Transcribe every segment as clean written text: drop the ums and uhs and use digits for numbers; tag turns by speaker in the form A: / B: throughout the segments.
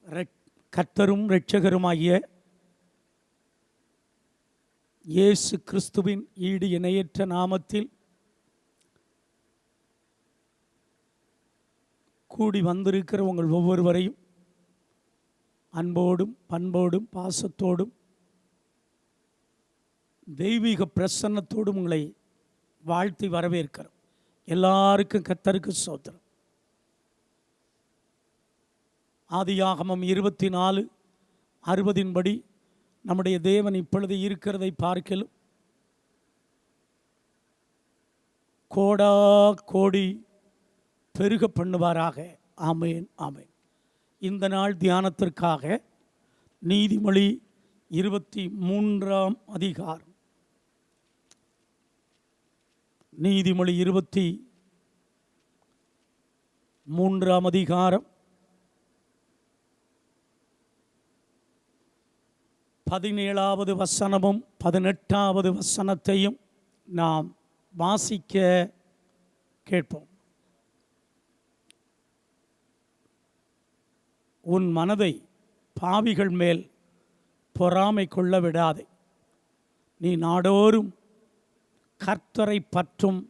A: கர்த்தரும் இரட்சகருமாகிய இயேசு கிறிஸ்துவின் ஈடு இணையற்ற நாமத்தில் கூடி வந்திருக்கிற உங்கள் ஒவ்வொருவரையும் அன்போடும் பண்போடும் பாசத்தோடும் தெய்வீக பிரசன்னத்தோடும் உங்களை வாழ்த்தி வரவேற்கிறோம். எல்லாருக்கும் கர்த்தருக்கு ஸ்தோத்திரம். ஆதியாகமம் 24:60 நம்முடைய தேவன் இப்பொழுது இருக்கிறதை பார்க்கலும் கோடா கோடி பெருக பண்ணுவாராக. ஆமேன் ஆமேன். இந்த நாள் தியானத்திற்காக நீதிமொழி 23ஆம் அதிகாரம், நீதிமொழி 23ஆம் அதிகாரம் 17வது வசனமும் 18வது வசனத்தையும் நாம் வாசிக்க கேட்போம். உன் மனதை பாவிகள் மேல் பொறாமை கொள்ள விடாதே. நீ நாடோறும் கர்த்தரை பற்றும்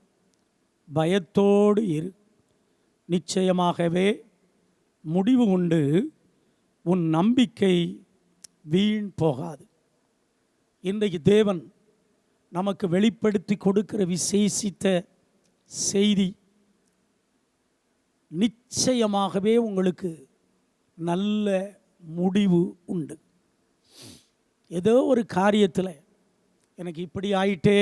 A: பயத்தோடு இரு. நிச்சயமாகவே முடிவு உண்டு. உன் நம்பிக்கை வீண் போகாது. இன்றைக்கு தேவன் நமக்கு வெளிப்படுத்தி கொடுக்கிற விசேஷித்த செய்தி, நிச்சயமாகவே உங்களுக்கு நல்ல முடிவு உண்டு. ஏதோ ஒரு காரியத்தில் எனக்கு இப்படி ஆயிட்டே,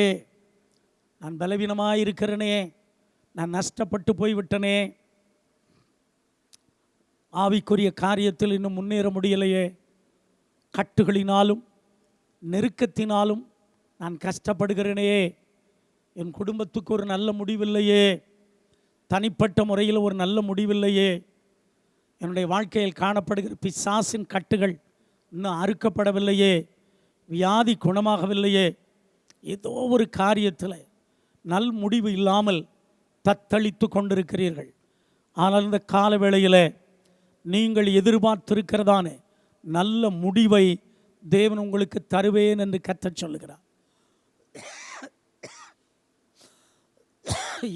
A: நான் பலவீனமாக இருக்கிறேனே, நான் நஷ்டப்பட்டு போய்விட்டனே, ஆவிக்குரிய காரியத்தில் இன்னும் முன்னேற முடியலையே, கட்டுகளினாலும் நெருக்கத்தினாலும் நான் கஷ்டப்படுகிறேனே, என் குடும்பத்துக்கு ஒரு நல்ல முடிவில்லையே, தனிப்பட்ட முறையில் ஒரு நல்ல முடிவில்லையே, என்னுடைய வாழ்க்கையில் காணப்படுகிற பிசாசின் கட்டுகள் இன்னும் அறுக்கப்படவில்லையே, வியாதி குணமாகவில்லையே, ஏதோ ஒரு காரியத்தில் நல் முடிவு இல்லாமல் தத்தளித்து கொண்டிருக்கிறீர்கள். ஆனால் இந்த கால வேளையில் நீங்கள் எதிர்பார்த்திருக்கிறதான நல்ல முடிவை தேவன் உங்களுக்கு தருவேன் என்று கர்த்தர் சொல்லுகிறார்.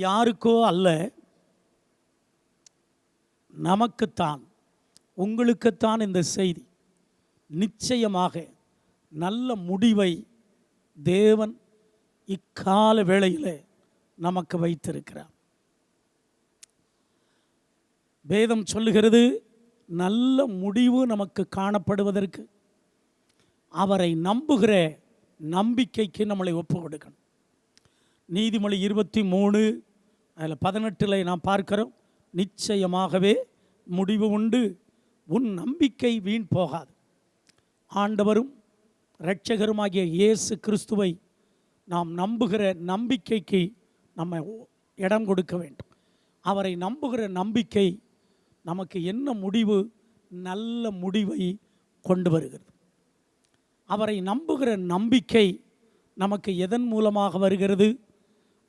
A: யாருக்கோ அல்ல, நமக்குத்தான், உங்களுக்குத்தான் இந்த செய்தி. நிச்சயமாக நல்ல முடிவை தேவன் இக்கால வேளையில் நமக்கு வைத்திருக்கிறார். வேதம் சொல்லுகிறது, நல்ல முடிவு நமக்கு காணப்படுவதற்கு அவரை நம்புகிற நம்பிக்கைக்கு நம்மளை ஒப்பு கொடுக்கணும். நீதிமொழி 23 அதில் 18 நாம் பார்க்கிறோம், நிச்சயமாகவே முடிவு உண்டு, உன் நம்பிக்கை வீண் போகாது. ஆண்டவரும் இரட்சகருமாகிய இயேசு கிறிஸ்துவை நாம் நம்புகிற நம்பிக்கைக்கு நம்ம இடம் கொடுக்க வேண்டும். அவரை நம்புகிற நம்பிக்கை நமக்கு என்ன முடிவு? நல்ல முடிவை கொண்டு வருகிறது. அவரை நம்புகிற நம்பிக்கை நமக்கு எதன் மூலமாக வருகிறது?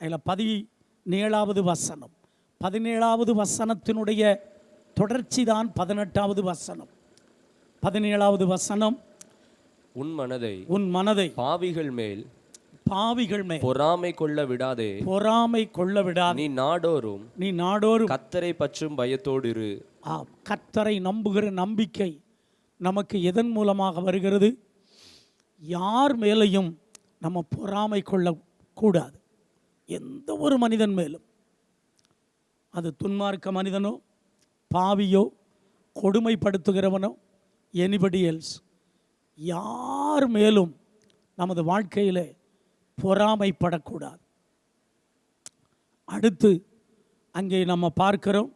A: அதில் 17வது வசனம், 17வது வசனத்தினுடைய தொடர்ச்சி தான் 18வது வசனம். 17வது வசனம்,
B: உன் மனதை பாவிகள் மேல் பொறாமை கொள்ள விடாதே. நீ நாடோறும் கர்த்தரை பற்றும் பயத்தோடு இரு.
A: கர்த்தரை நம்புகிற நம்பிக்கை நமக்கு எதன் மூலமாக வருகிறது? யார் மேலையும் நம்ம பொறாமை கொள்ளக்கூடாது. எந்த ஒரு மனிதன் மேலும், அது துன்மார்க்க மனிதனோ, பாவியோ, கொடுமைப்படுத்துகிறவனோ, எனிபடி எல்ஸ், யார் மேலும் நமது வாழ்க்கையில் பொறாமைப்படக்கூடாது. அடுத்து அங்கே நம்ம பார்க்கிறோம்,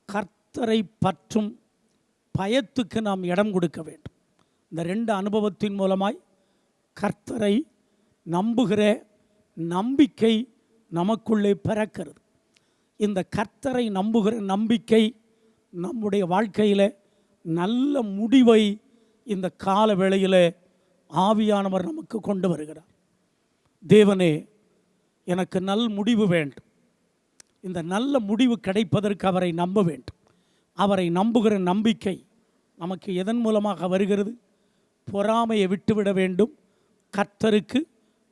A: கர்த்தரை பற்றும் பயத்துக்கு நாம் இடம் கொடுக்க வேண்டும். இந்த 2 அனுபவத்தின் மூலமாய் கர்த்தரை நம்புகிற நம்பிக்கை நமக்குள்ளே பிறக்கிறது. இந்த கர்த்தரை நம்புகிற நம்பிக்கை நம்முடைய வாழ்க்கையில் நல்ல முடிவை இந்த கால வேளையில் ஆவியானவர் நமக்கு கொண்டு வருகிறார். தேவனே, எனக்கு நல் முடிவு வேண்டும். இந்த நல்ல முடிவு கிடைப்பதற்கு அவரை நம்ப வேண்டும். அவரை நம்புகிற நம்பிக்கை நமக்கு எதன் மூலமாக வருகிறது? பொறாமையை விட்டுவிட வேண்டும், கர்த்தருக்கு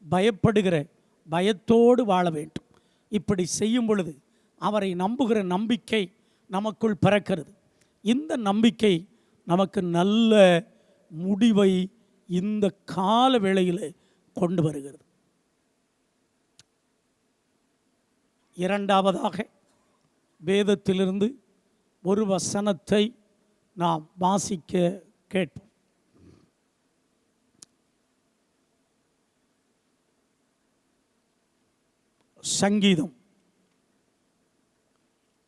A: பயப்படுகிற பயத்தோடு வாழ வேண்டும். இப்படி செய்யும் பொழுது அவரை நம்புகிற நம்பிக்கை நமக்குள் பிறக்கிறது. இந்த நம்பிக்கை நமக்கு நல்ல முடிவை இந்த கால வேளையில் கொண்டு வருகிறது. இரண்டாவதாக, வேதத்திலிருந்து ஒரு வசனத்தை நாம் வாசிக்க கேட்போம். சங்கீதம்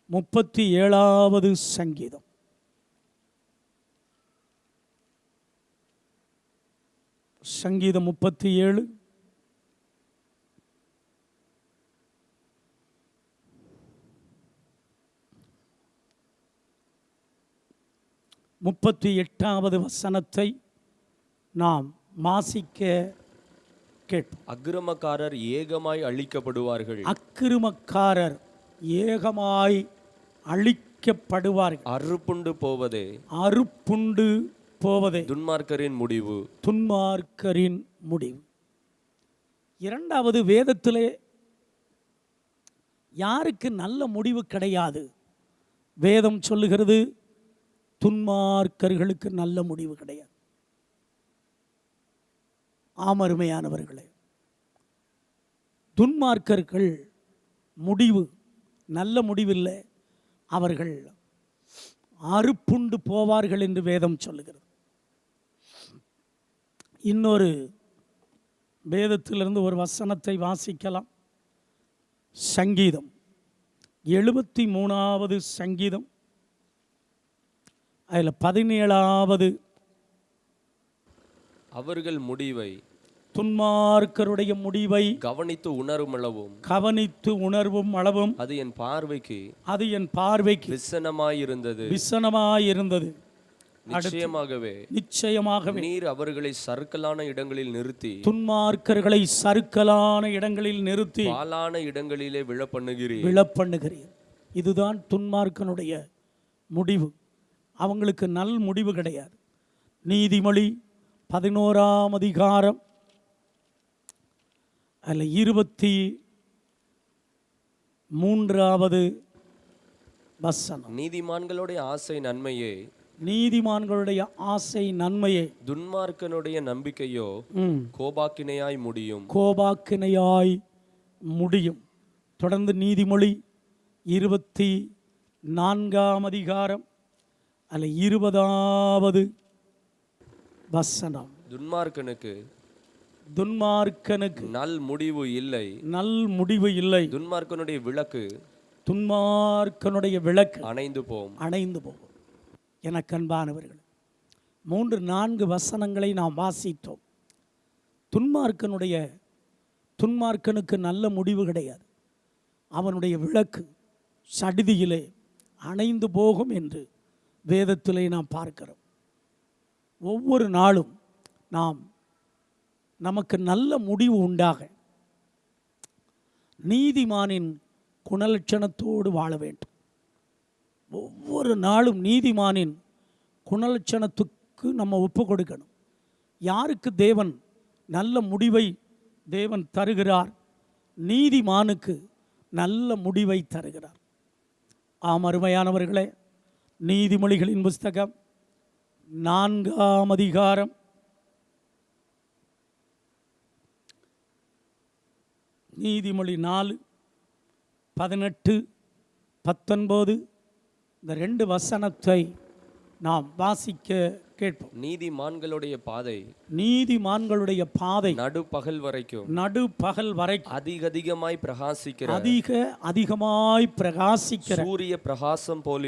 A: 37வது சங்கீதம். சங்கீதம் 37 38வது வசனத்தை நாம் வாசிக்க கேட்போம்.
B: அக்கிரமக்காரர் ஏகமாய் அழிக்கப்படுவார்கள்.
A: அக்கிரமக்காரர் ஏகமாய் அழிக்கப்படுவார்கள்.
B: அறுப்புண்டு போவதே,
A: அறுப்புண்டு போவதே
B: துன்மார்க்கரின் முடிவு.
A: துன்மார்க்கரின் முடிவு. இரண்டாவது, வேதத்திலே யாருக்கு நல்ல முடிவு கிடையாது? வேதம் சொல்லுகிறது, துன்மார்க்கர்களுக்கு நல்ல முடிவு கிடையாது. ஆமருமையானவர்களே, துன்மார்க்கர்கள் முடிவு நல்ல முடிவில்லை, அவர்கள் அறுப்புண்டு போவார்கள் என்று வேதம் சொல்லுகிறது. இன்னொரு வேதத்திலிருந்து ஒரு வசனத்தை வாசிக்கலாம். சங்கீதம் 73வது சங்கீதம், அதில் 17வது.
B: அவர்கள் முடிவை,
A: துன்மார்க்கருடைய முடிவை
B: கவனித்து உணரும்
A: அளவும்
B: அது என் பார்வைக்கு
A: விசனமாயிருந்தது.
B: நிச்சயமாகவே நீர் அவர்களை சறுக்கலான இடங்களில் நிறுத்தி,
A: துன்மார்க்கர்களை சறுக்கலான இடங்களில் நிறுத்தி,
B: பாலான இடங்களிலே விழப்பண்ணுகிறீர்.
A: இதுதான் துன்மார்க்கனுடைய முடிவு. அவங்களுக்கு நல் முடிவு கிடையாது. நீதிமொழி 11ஆம் அதிகாரம், அதில் 23வது வசனம்.
B: நீதிமான்களுடைய ஆசை நன்மையே,
A: நீதிமான்களுடைய ஆசை நன்மையே,
B: துன்மார்க்கனுடைய நம்பிக்கையோ கோபாக்கினையாய் முடியும். தொடர்ந்து நீதிமொழி 24ஆம் அதிகாரம், அதில் 20வது வசனம். துன்மார்க்கனுக்கு நல் முடிவு இல்லை. துன்மார்க்கனுடைய விளக்கு அணைந்து போகும். எனக்கு அன்பானவர்கள், 3-4 வசனங்களை நாம் வாசித்தோம். துன்மார்க்கனுக்கு நல்ல முடிவு கிடையாது. அவனுடைய விளக்கு சடிதியிலே அணைந்து போகும் என்று வேதத்திலே நாம் பார்க்கிறோம். ஒவ்வொரு நாளும் நமக்கு நல்ல முடிவு உண்டாக நீதிமானின் குணலட்சணத்தோடு வாழ வேண்டும். ஒவ்வொரு நாளும் நீதிமானின் குணலட்சணத்துக்கு நம்ம ஒப்பு கொடுக்கணும். யாருக்கு தேவன் நல்ல முடிவை தேவன் தருகிறார்? நீதிமானுக்கு நல்ல முடிவை தருகிறார். ஆம் அருமையானவர்களே, நீதிமொழிகளின் புஸ்தகம் 4ஆம் அதிகாரம், நீதிமொழி 4:18-19 இந்த 2 வசனத்தை நாம் வாசிக்க கேட்போம். நீதிமான்களுடைய பாதை நடுப்பகல் வரைக்கும் அதிகமாய் பிரகாசிக்கிற சூரிய பிரகாசம் போல்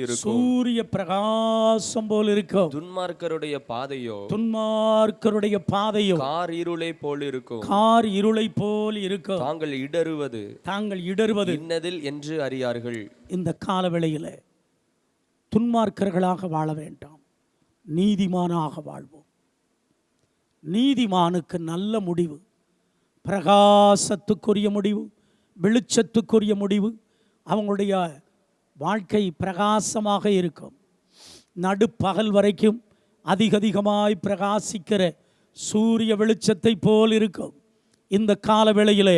B: இருக்கும். துன்மார்க்கருடைய பாதையோ கார் இருளை போல் இருக்கும். தாங்கள் இடறுவது இன்னதில் என்று அறியார்கள். இந்த காலவேளையில் துன்மார்க்கர்களாக வாழ வேண்டாம், நீதிமானாக வாழ்வோம். நீதிமானுக்கு நல்ல முடிவு, பிரகாசத்துக்குரிய முடிவு, வெளிச்சத்துக்குரிய முடிவு. அவங்களுடைய வாழ்க்கை பிரகாசமாக இருக்கும். நடுப்பகல் வரைக்கும்
A: அதிகமாய் பிரகாசிக்கிற சூரிய வெளிச்சத்தை போல் இருக்கும். இந்த காலவேளையிலே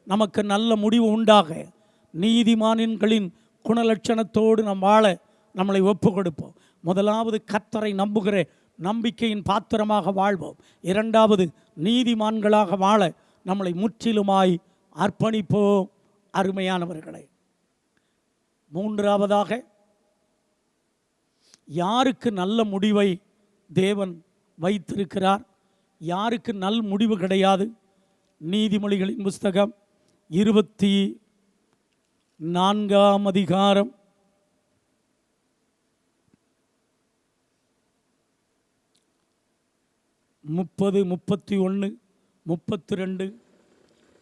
A: நமக்கு நல்ல முடிவு உண்டாக நீதிமான்களின் குணலட்சணத்தோடு நாம் வாழ நம்மளை ஒப்பு கொடுப்போம். முதலாவது கர்த்தரை நம்புகிற நம்பிக்கையின் பாத்திரமாக வாழ்வோம். இரண்டாவது நீதிமான்களாக வாழ நம்மளை முற்றிலுமாய் அர்ப்பணிப்போம். அருமையானவர்களே, மூன்றாவதாக யாருக்கு நல்ல முடிவை தேவன் வைத்திருக்கிறார், யாருக்கு நல் முடிவு கிடையாது. நீதிமொழிகளின் புஸ்தகம் 24ஆம் அதிகாரம் 30, 31, 32,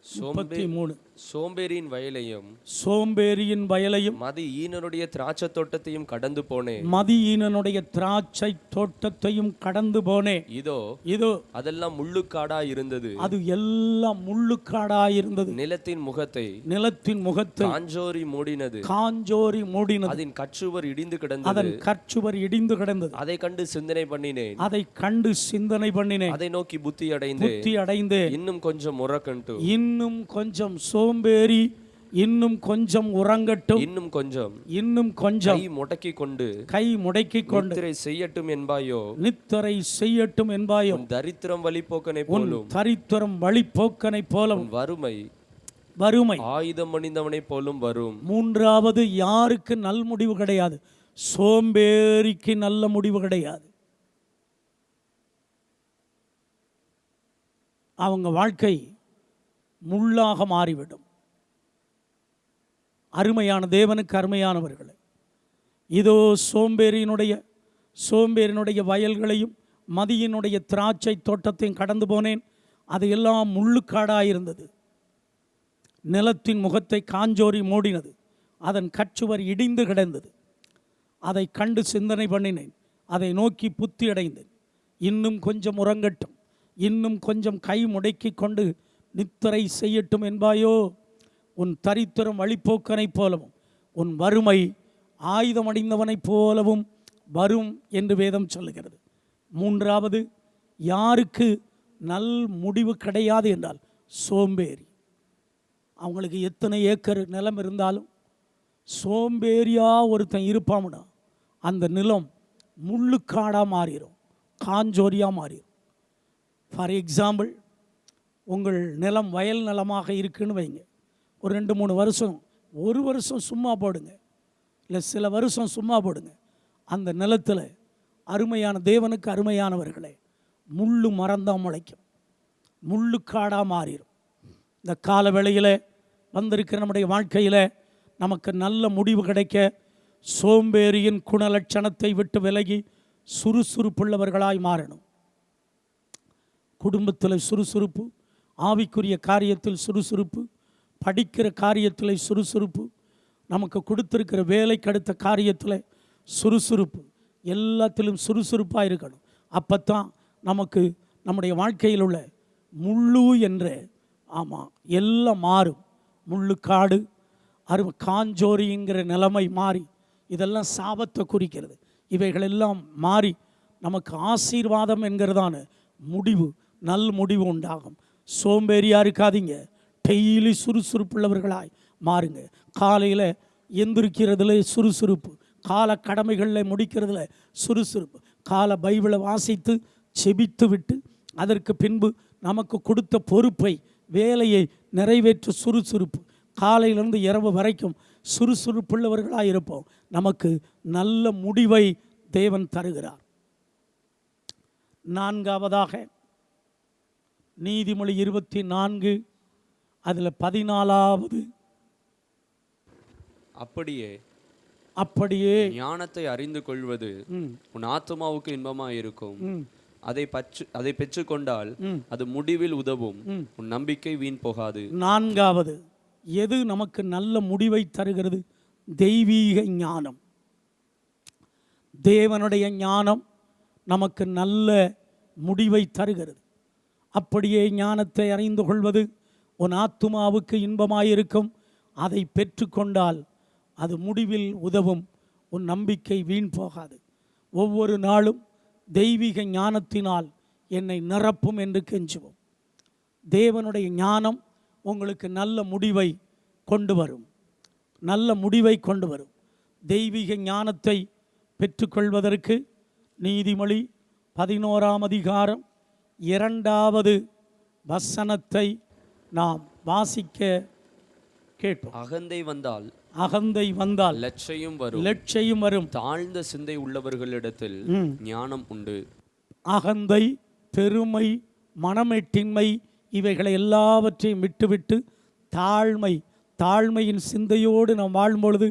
A: 33.
B: சோம்பேறியின் வயலையும்
A: சோம்பேறியின் வயலையும்
B: மதியீனனுடைய திராட்சை தோட்டத்தையும் கடந்து போனேன்.
A: மதியீனனுடைய திராட்சை தோட்டத்தையும் கடந்து போனேன். இதோ
B: அதெல்லாம் முள்ளுக்காடா இருந்தது.
A: அது எல்லாம் முள்ளுக்காடா இருந்தது.
B: நிலத்தின் முகத்தை
A: காஞ்சோரி மூடினது.
B: அதன் கற்சுவர் இடிந்து கிடந்தது. அதை கண்டு சிந்தனை பண்ணினேன். அதை நோக்கி புத்தி அடைந்து இன்னும் கொஞ்சம் இன்னும் கொஞ்சம் சோம்பேறி, இன்னும் கொஞ்சம் உறங்கட்டும், இன்னும் கொஞ்சம் கை முடக்கி கொண்டு நித்திரை செய்யட்டும் என்பாயோ. தரித்திரம் வழிப்போக்கனை போலும் வறுமை ஆயுதம் அணிந்தவனை போலும் வரும். மூன்றாவது, யாருக்கு நல் முடிவு கிடையாது? சோம்பேறிக்கு நல்ல முடிவு கிடையாது. அவங்க வாழ்க்கை முள்ளாக மாறிவிடும். அருமையான தேவனுக்கு அருமையானவர்களே, இதோ சோம்பேறியினுடைய வயல்களையும் மதியினுடைய திராட்சை தோட்டத்தையும் கடந்து போனேன். அது எல்லாம் முள்ளுக்காடாயிருந்தது. நிலத்தின் முகத்தை காஞ்சோரி மூடினது. அதன் கற்சுவர் இடிந்து கிடந்தது. அதை கண்டு சிந்தனை பண்ணினேன். அதை நோக்கி புத்தி அடைந்தேன். இன்னும் கொஞ்சம் உறங்கட்டும், இன்னும் கொஞ்சம் கை முடக்கி கொண்டு நித்திரை செய்யட்டும் என்பாயோ. உன் தரித்திரம் வழிப்போக்கனைப் போலவும் உன் வறுமை ஆயுதம் அணிந்தவனைப் போலவும் வரும் என்று வேதம் சொல்லுகிறது. மூன்றாவது, யாருக்கு நல் முடிவு கிடையாது என்றால் சோம்பேறி. அவங்களுக்கு எத்தனை ஏக்கர் நிலம் இருந்தாலும் சோம்பேறியா ஒருத்தன் இருப்பாமுடா, அந்த நிலம் முள்ளுக்காடாக மாறிடும், காஞ்சோரியாக மாறிடும். ஃபார் எக்ஸாம்பிள், உங்கள் நிலம் வயல் நிலமாக இருக்குன்னு வைங்க. ஒரு 2-3 வருஷம், ஒரு வருஷம் சும்மா போடுங்க, இல்லை சில வருஷம் சும்மா போடுங்க. அந்த நிலத்தில் அருமையான தேவனுக்கு அருமையானவர்களே, முள்ளு மரந்தான் முளைக்கும், முள்ளுக்காடாக மாறிடும். இந்த கால வேளையில் வந்திருக்கிற நம்முடைய வாழ்க்கையில் நமக்கு நல்ல முடிவு கிடைக்க சோம்பேறியின் குணலட்சணத்தை விட்டு விலகி சுறுசுறுப்புள்ளவர்களாய் மாறணும். குடும்பத்தில் சுறுசுறுப்பு, ஆவிக்குரிய காரியத்தில் சுறுசுறுப்பு, படிக்கிற காரியத்தில் சுறுசுறுப்பு, நமக்கு கொடுத்துருக்கிற வேலைக்கு அடுத்த காரியத்தில் சுறுசுறுப்பு, எல்லாத்திலும் சுறுசுறுப்பாக இருக்கணும். அப்போத்தான் நமக்கு நம்முடைய வாழ்க்கையில் உள்ள முள்ளு என்ற எல்லாம் மாறும். முள்ளுக்காடு, காஞ்சோரிங்கிற நிலைமை மாறி, இதெல்லாம் சாபத்தை குறிக்கிறது. இவைகளெல்லாம் மாறி நமக்கு ஆசீர்வாதம் என்கிறதான முடிவு, நல் முடிவு உண்டாகும். சோம்பேறியாக இருக்காதீங்க, டெய்லி சுறுசுறுப்புள்ளவர்களாய் மாறுங்க. காலையில் எந்திரிக்கிறதுல சுறுசுறுப்பு, கால கடமைகளில் முடிக்கிறதுல சுறுசுறுப்பு, கால பைபிளை வாசித்து செபித்து விட்டு அதற்கு பின்பு நமக்கு கொடுத்த பொறுப்பை, வேலையை நிறைவேற்ற சுறுசுறுப்பு, காலையிலிருந்து இரவு வரைக்கும் சுறுசுறுப்புள்ளவர்களாக இருப்போம். நமக்கு நல்ல முடிவை தேவன் தருகிறார். நான்காவதாக நீதிமொழி 24 அதில் 14வது, அப்படியே ஞானத்தை அறிந்து கொள்வது உன் ஆத்துமாவுக்கு இன்பமாக இருக்கும். அதை பெற்றுக்கொண்டால் அது முடிவில் உதவும். உன் நம்பிக்கை வீண் போகாது.
A: நான்காவது, எது நமக்கு நல்ல முடிவை தருகிறது? தெய்வீக ஞானம். தேவனுடைய ஞானம் நமக்கு நல்ல முடிவை தருகிறது. அப்படியே ஞானத்தை அறிந்து கொள்வது உன் ஆத்துமாவுக்கு இன்பமாயிருக்கும். அதை பெற்றுக்கொண்டால் அது முடிவில் உதவும். உன் நம்பிக்கை வீண் போகாது. ஒவ்வொரு நாளும்
B: தெய்வீக ஞானத்தினால் என்னை நிரப்பும் என்று கெஞ்சுவோம். தேவனுடைய ஞானம் உங்களுக்கு நல்ல முடிவை கொண்டு வரும், நல்ல முடிவை கொண்டு வரும். தெய்வீக ஞானத்தை பெற்றுக்கொள்வதற்கு நீதிமொழி 11ஆம் அதிகாரம் 2வது வசனத்தை நாம் வாசிக்க கேட்போம். அகந்தை வந்தால் லட்சையும் வரும்.
C: தாழ்ந்த சிந்தை உள்ளவர்களிடத்தில் ஞானம் உண்டு.
B: அகந்தை, பெருமை, மனமெட்டின்மை இவைகளை எல்லாவற்றையும் விட்டுவிட்டு தாழ்மையின் சிந்தையோடு நாம் வாழும்பொழுது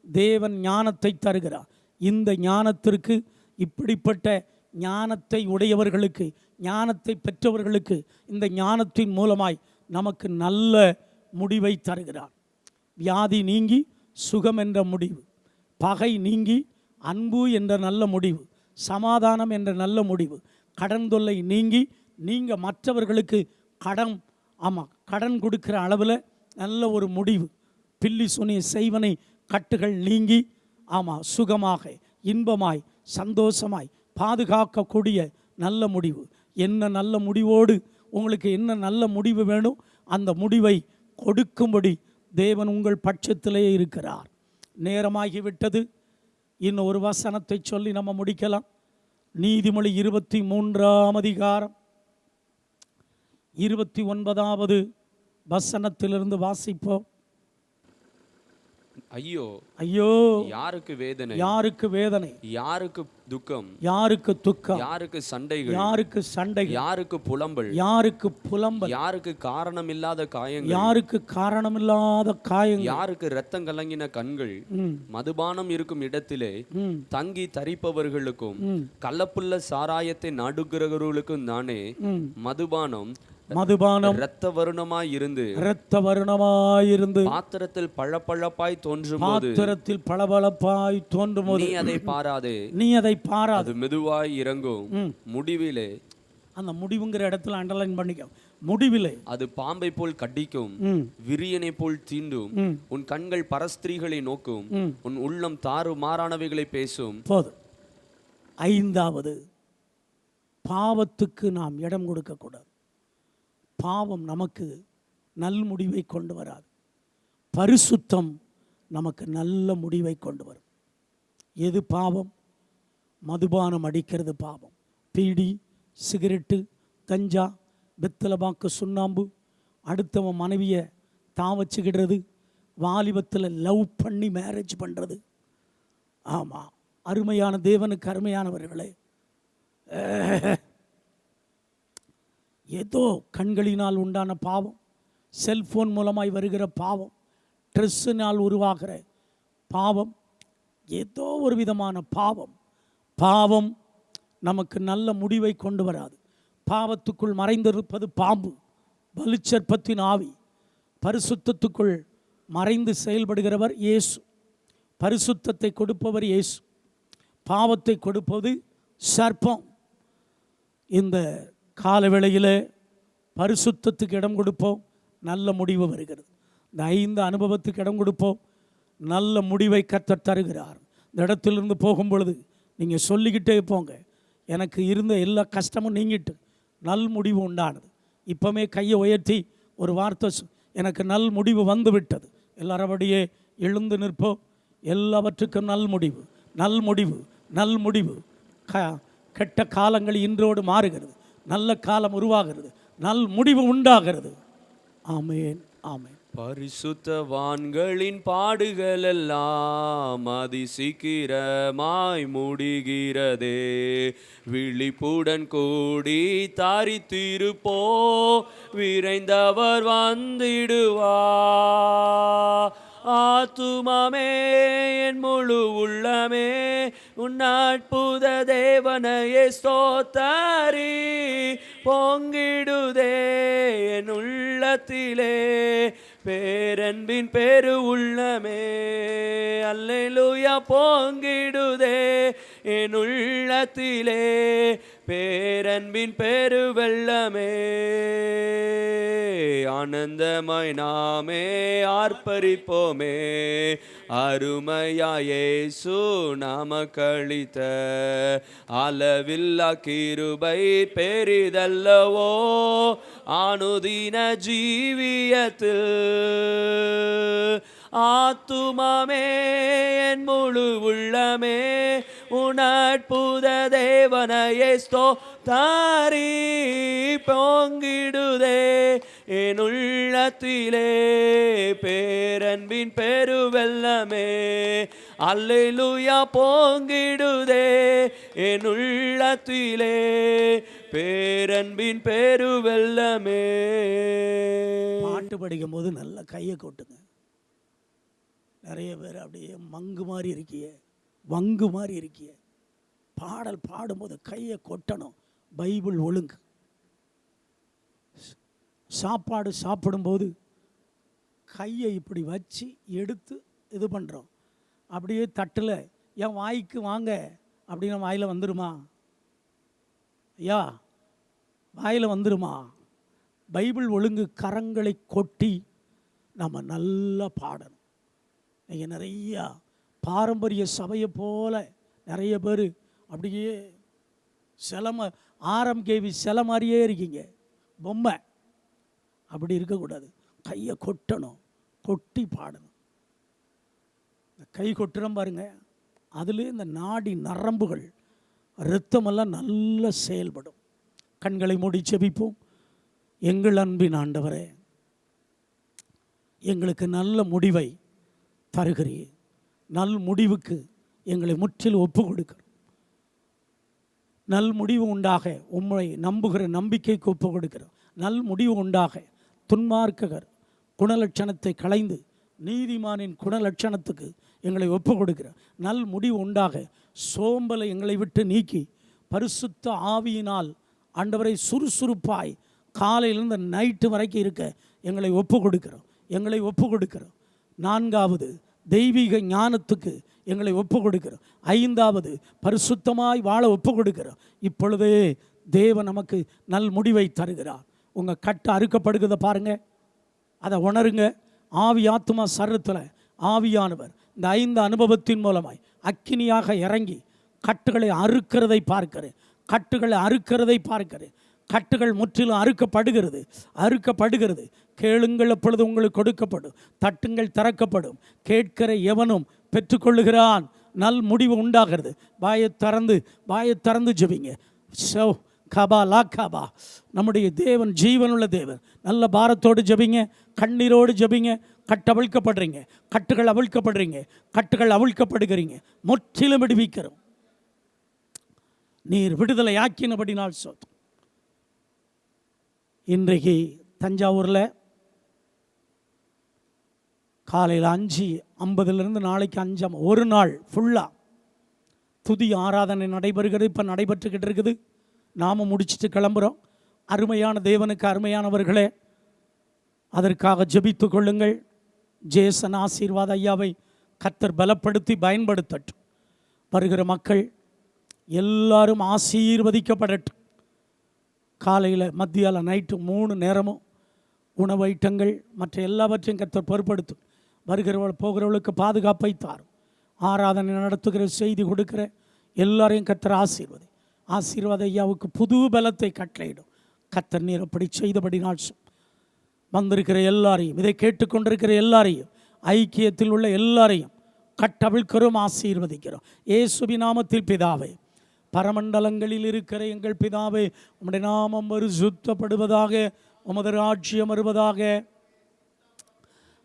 B: தேவன் ஞானத்தை தருகிறார். இந்த ஞானத்திற்கு, இப்படிப்பட்ட ஞானத்தை உடையவர்களுக்கு, ஞானத்தை பெற்றவர்களுக்கு இந்த ஞானத்தின் மூலமாய் நமக்கு நல்ல முடிவை தருகிறார். வியாதி நீங்கி சுகம் என்ற முடிவு, பகை நீங்கி அன்பு என்ற நல்ல முடிவு, சமாதானம் என்ற நல்ல முடிவு, கடன் தொல்லை நீங்கி நீங்கள் மற்றவர்களுக்கு கடன் கொடுக்கிற அளவில் நல்ல ஒரு முடிவு, பில்லி சுனிய செய்வனை கட்டுகள் நீங்கி சுகமாக, இன்பமாய், சந்தோஷமாய் பாதுகாக்கக்கூடிய நல்ல முடிவு. என்ன நல்ல முடிவோடு உங்களுக்கு என்ன நல்ல முடிவு வேணும் அந்த முடிவை கொடுக்கும்படி தேவன் உங்கள் பட்சத்திலே இருக்கிறார். நேரமாகிவிட்டது. இன்னும் ஒரு வசனத்தை சொல்லி நம்ம முடிக்கலாம். நீதிமொழி 23ஆம் அதிகாரம் 29வது வசனத்திலிருந்து வாசிப்போம்.
C: ஐயோ
B: ஐயோ,
C: யாருக்கு வேதனை,
B: யாருக்கு
C: துக்கம்,
B: யாருக்கு சண்டைகள்,
C: யாருக்கு புலம்பல், யாருக்கு காரணமில்லாத காயங்கள், யாருக்கு இரத்தம் கலங்கின கண்கள். மதுபானம் இருக்கும் இடத்திலே தங்கி தரிப்பவர்களுக்கும் கள்ளப்புள்ள சாராயத்தை நாடுகிறவர்களுக்கும் தானே மதுபானம் இரத்த வருணமாய் இருந்து பாத்திரத்தில் பளபளப்பாய் தோன்றும் நீ அதை பாராதே. அது மெதுவாய் இறங்கும். முடிவிலே,
B: அந்த முடிவுங்கிற இடத்துல அண்டர்லைன் பண்ணிக்க, முடிவிலே
C: அது பாம்பை போல் கடிக்கும், விரியனை போல் தீண்டும். உன் கண்கள் பரஸ்திரீகளை நோக்கும், உன் உள்ளம் தாறுமாறானவைகளை பேசும்.
B: போதும். 5வது, பாவத்துக்கு நாம் இடம் கொடுக்க கூடாது. பாவம் நமக்கு நல் முடிவை கொண்டு வராது. பரிசுத்தம் நமக்கு நல்ல முடிவை கொண்டு வரும். எது பாவம்? மதுபானம் அடிக்கிறது பாவம். பீடி, சிகரெட்டு, கஞ்சா, வெத்தலைபாக்கு, சுண்ணாம்பு, அடுத்தவன் மனைவியை தான் வச்சுக்கிடுறது, வாலிபத்தில் லவ் பண்ணி மேரேஜ் பண்ணுறது. ஆமாம், அருமையான தேவனுக்கு அருமையானவர்களே, ஏதோ கண்களினால் உண்டான பாவம், செல்ஃபோன் மூலமாய் வருகிற பாவம், ட்ரெஸ்ஸினால் உருவாகிற பாவம், ஏதோ ஒரு விதமான பாவம் நமக்கு நல்ல முடிவை கொண்டு வராது. பாவத்துக்குள் மறைந்திருப்பது பாம்பு, வலுச்சற்பத்தின் ஆவி. பரிசுத்தத்துக்குள் மறைந்து செயல்படுகிறவர் இயேசு. பரிசுத்தத்தை கொடுப்பவர் இயேசு, பாவத்தை கொடுப்பது சர்ப்பம். இந்த காலவேளையில் பரிசுத்தத்துக்கு இடம் கொடுப்போம், நல்ல முடிவு வருகிறது. இந்த 5 அனுபவத்துக்கு இடம் கொடுப்போம், நல்ல முடிவை கர்த்தர் தருகிறார். இந்த இடத்திலிருந்து போகும் பொழுது நீங்கள் சொல்லிக்கிட்டே போங்க, எனக்கு இருந்த எல்லா கஷ்டமும் நீங்கிட்டு நல் முடிவு உண்டானது. இப்போமே கையை உயர்த்தி ஒரு வார்த்தை, எனக்கு நல் முடிவு வந்து விட்டது. எல்லாரபடியே எழுந்து நிற்போம். எல்லாவற்றுக்கும் நல் முடிவு. கெட்ட காலங்கள் இன்றோடு மாறுகிறது, நல்ல காலம் உருவாகிறது, நல் முடிவு உண்டாகிறது. ஆமென், ஆமென்.
C: பரிசுத்தவான்களின் பாடுகள் எல்லாம் அதிசீக்கிரமாய் முடிகிறதே. விழிப்புடன் கூடி தாரித்திருப்போ, விரைந்தவர் வந்திடுவா. ஆத்துமமே, என் முழு உள்ளமே, உன் அற்புத தேவனையே ஸ்தோத்தரி. பொங்கிடுதே என் உள்ளத்திலே பேரன்பின் பெரு உள்ளமே. அல்லேலூயா. பொங்கிடுதே என் உள்ளத்திலே பேரன்பின் பெரு வெள்ளமே. ஆனந்தமாய் நாமே ஆர்ப்பரிப்போமே, அருமையாயேசு நமக்களித்த அளவில்லா கிருபை பெரிதல்லவோ அனுதின ஜீவியத்தில். ஆத்துமமே என் முழு உள்ளமே உனற்புத தேவனையே ஸ்தோத்திரி பொங்கிடுதே என் உள்ளத்திலே பேரன்பின் பெருவெல்லமே. அல்லேலூயா பொங்கிடுதே என் உள்ளத்திலே பேரன்பின் பெருவெல்லமே.
B: பாட்டு படிக்கும் போது நல்ல கையை கொட்டுங்க. நிறைய பேர் அப்படியே மங்கு மாதிரி இருக்கிய, வங்கு மாதிரி இருக்கிய. பாடல் பாடும்போது கையை கொட்டணும். பைபிள் ஒழுங்கு. சாப்பாடு சாப்பிடும்போது கையை இப்படி வச்சு எடுத்து இது பண்ணுறோம். அப்படியே தட்டில் என் வாய்க்கு வாங்க அப்படின்னா வாயில் வந்துடுமா? ஐயா வாயில் வந்துடுமா? பைபிள் ஒழுங்கு. கரங்களை கொட்டி நம்ம நல்லா பாடணும். நீங்கள் நிறையா பாரம்பரிய சபையை போல் நிறைய பேர் அப்படியே சிலம ஆர்எம்கேவி சில மாதிரியே இருக்கீங்க, பொம்மை. அப்படி இருக்கக்கூடாது. கையை கொட்டணும், கொட்டி பாடணும். இந்த கை கொட்டுறோம் பாருங்க, அதுலேயே இந்த நாடி நரம்புகள் இரத்தமெல்லாம் நல்லா செயல்படும். கண்களை மூடி செபிப்போம். எங்கள் அன்பின் ஆண்டவரே, எங்களுக்கு நல்ல முடிவை தருகிறீர். நல் முடிவுக்கு எங்களை முற்றிலும் ஒப்பு கொடுக்கிறோம். நல் முடிவு உண்டாக உம்மை நம்புகிற நம்பிக்கைக்கு ஒப்பு கொடுக்கிறோம். நல் முடிவு உண்டாக துன்மார்க்கர் குணலட்சணத்தை களைந்து நீதிமானின் குணலட்சணத்துக்கு எங்களை ஒப்பு கொடுக்கிறோம். நல் முடிவு உண்டாக சோம்பலை எங்களை விட்டு நீக்கி பரிசுத்த ஆவியினால் ஆண்டவரை சுறுசுறுப்பாய் காலையிலிருந்து நைட்டு வரைக்கும் இருக்க எங்களை ஒப்பு கொடுக்கிறோம். எங்களை ஒப்பு கொடுக்கிறோம். நான்காவது, தெய்வீக ஞானத்துக்கு எங்களை ஒப்பு கொடுக்கிறோம். ஐந்தாவது, பரிசுத்தமாய் வாழ ஒப்பு கொடுக்கிறோம். இப்பொழுதே தேவன் நமக்கு நல் முடிவை தருகிறார். உங்கள் கட்டு அறுக்கப்படுகிறத பாருங்கள், அதை உணருங்க. ஆவி ஆத்துமா சரத்தில் ஆவியானவர் இந்த 5 அனுபவத்தின் மூலமாய் அக்கினியாக இறங்கி கட்டுகளை அறுக்கிறதை பார்க்கிறேன். கட்டுகளை அறுக்கிறதை பார்க்கிறேன். கட்டுகள் முற்றிலும் அறுக்கப்படுகிறது. கேளுங்கள், அப்பொழுது உங்களுக்கு கொடுக்கப்படும். தட்டுங்கள், திறக்கப்படும். கேட்கிற எவனும் பெற்றுக்கொள்ளுகிறான். நல் முடிவு உண்டாகிறது. வாயை திறந்து ஜெபிங்க. ஸோ கபா லா கபா. நம்முடைய தேவன் ஜீவனுள்ள தேவன். நல்ல பாரத்தோடு ஜெபிங்க, கண்ணீரோடு ஜெபிங்க. கட்டவிழ்க்கப்படுறீங்க, கட்டுகள் அவிழ்க்கப்படுகிறீங்க. முற்றிலும் விடுவிக்கிறோம். நீர் விடுதலை ஆக்கினபடினால் சோத். இன்றைக்கு தஞ்சாவூரில் காலையில் 5:50 நாளைக்கு 5 ஒரு நாள் ஃபுல்லாக துதி ஆராதனை நடைபெறுகிறது. இப்போ நடைபெற்றுக்கிட்டு இருக்குது. நாம் முடிச்சுட்டு கிளம்புறோம். அருமையான தேவனுக்கு அருமையானவர்களே, அதற்காக ஜெபித்து கொள்ளுங்கள். ஜேசன் ஆசீர்வாத ஐயாவை கர்த்தர் பலப்படுத்தி பயன்படுத்தட்டும். வருகிற மக்கள் எல்லாரும் ஆசீர்வதிக்கப்படட்டும். காலையில், மத்தியால், நைட்டு 3 நேரமும் உணவு ஐட்டங்கள் மற்ற எல்லாவற்றையும் கர்த்தர் பொறுப்படுத்தும். வருகிறவள் போகிறவளுக்கு பாதுகாப்பை தாரும். ஆராதனை நடத்துகிற செய்தி கொடுக்கிற எல்லாரையும் கர்த்தர் ஆசீர்வாத ஐயாவுக்கு புது பலத்தை கட்டளையிடும். கர்த்தர் நீர் அப்படி செய்தபடினால் வந்திருக்கிற எல்லாரையும், இதை கேட்டுக்கொண்டிருக்கிற எல்லாரையும், ஐக்கியத்தில் உள்ள எல்லாரையும் கட்டவிழ்க்கிறோம், ஆசீர்வதிக்கிறோம். இயேசுவின் நாமத்தில் பிதாவே. பரமண்டலங்களில் இருக்கிற எங்கள் பிதாவே, உம்முடைய நாமம் பரிசுத்தப்படுவதாக. உமது ராஜ்யம் வருவதாக.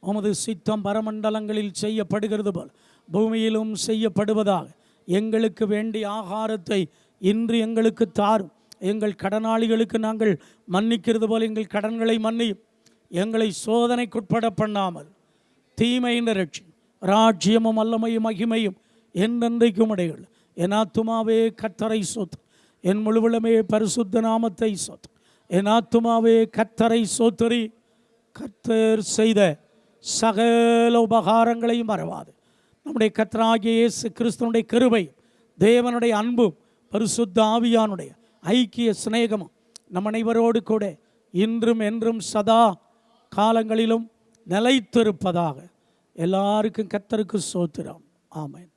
B: உமது சித்தம் பரமண்டலங்களில் செய்யப்படுகிறது போல் பூமியிலும் செய்யப்படுவதாக. எங்களுக்கு வேண்டிய ஆகாரத்தை இன்று எங்களுக்கு தாரும். எங்கள் கடனாளிகளுக்கு நாங்கள் மன்னிக்கிறது போல் எங்கள் கடன்களை மன்னியும். எங்களை சோதனைக்குட்பட பண்ணாமல் தீமையின் ரட்சி. ராஜ்யமும் வல்லமையும் மகிமையும் என்றென்றைக்கும் உடையது. என் ஆத்துமாவே கர்த்தரை சோத்து, என் முழுவலுமே பரிசுத்த நாமத்தை சோத்து. என் ஆத்துமாவே கர்த்தரை சோத்தரி. கர்த்தர் செய்த சகல உபகாரங்களையும் மறவாது. நம்முடைய கர்த்தராகிய இயேசு கிறிஸ்துவனுடைய கிருபை, தேவனுடைய அன்பும், பரிசுத்த ஆவியானுடைய ஐக்கிய சிநேகமும் நம் அனைவரோடு கூட இன்றும் என்றும் சதா காலங்களிலும் நிலைத்திருப்பதாக. எல்லாருக்கும் கர்த்தருக்கு ஸ்தோத்திரம். ஆமென்.